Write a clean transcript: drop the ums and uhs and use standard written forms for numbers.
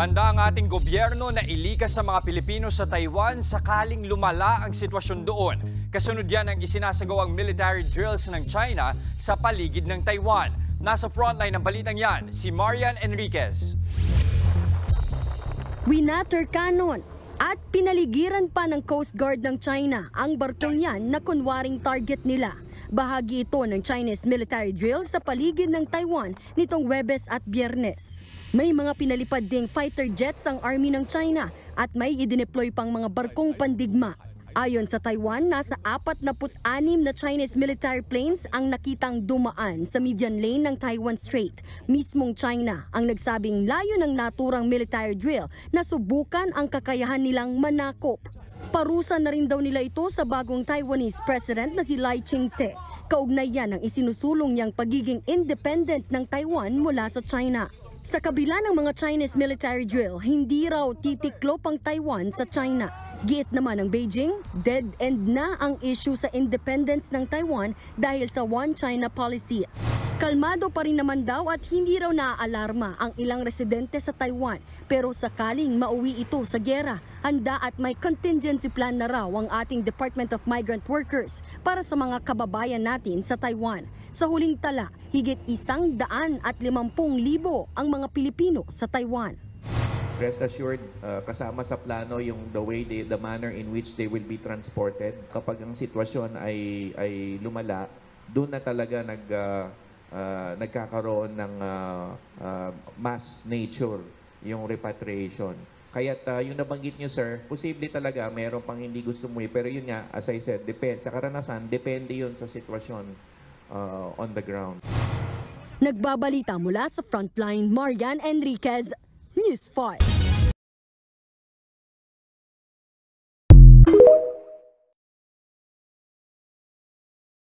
Handa ang ating gobyerno na ilikas sa mga Pilipino sa Taiwan sakaling lumala ang sitwasyon doon. Kasunod yan ang isinasagawang military drills ng China sa paligid ng Taiwan. Nasa frontline ng balitang yan, si Marian Enriquez. Winater cannon at pinaligiran pa ng Coast Guard ng China ang barkong yan na kunwaring target nila. Bahagi ito ng Chinese military drill sa paligid ng Taiwan nitong Huwebes at Biyernes. May mga pinalipad ding fighter jets ang army ng China at may idineploy pang mga barkong pandigma. Ayon sa Taiwan, nasa 46 na Chinese military planes ang nakitang dumaan sa median lane ng Taiwan Strait. Mismong China ang nagsabing layo ng naturang military drill na subukan ang kakayahan nilang manakop. Parusa na rin daw nila ito sa bagong Taiwanese president na si Lai Ching-te. Kaugnay yan ang isinusulong niyang pagiging independent ng Taiwan mula sa China. Sa kabila ng mga Chinese military drill, hindi raw titiklop ang Taiwan sa China. Giit naman ng Beijing, dead end na ang issue sa independence ng Taiwan dahil sa One China policy. Kalmado pa rin naman daw at hindi raw naaalarma ang ilang residente sa Taiwan. Pero sakaling mauwi ito sa giyera, handa at may contingency plan na raw ang ating Department of Migrant Workers para sa mga kababayan natin sa Taiwan. Sa huling tala, higit 150,000 ang mga Pilipino sa Taiwan. Rest assured, kasama sa plano yung the manner in which they will be transported. Kapag ang sitwasyon ay lumala, doon na talaga nagkakaroon ng mass nature yung repatriation. Kaya't yung nabanggit nyo, sir, posible talaga mayroon pang hindi gusto mo pero yun nga, as I said, sa karanasan, depende yun sa sitwasyon on the ground. Nagbabalita mula sa Frontline, Marian Enriquez, News 5.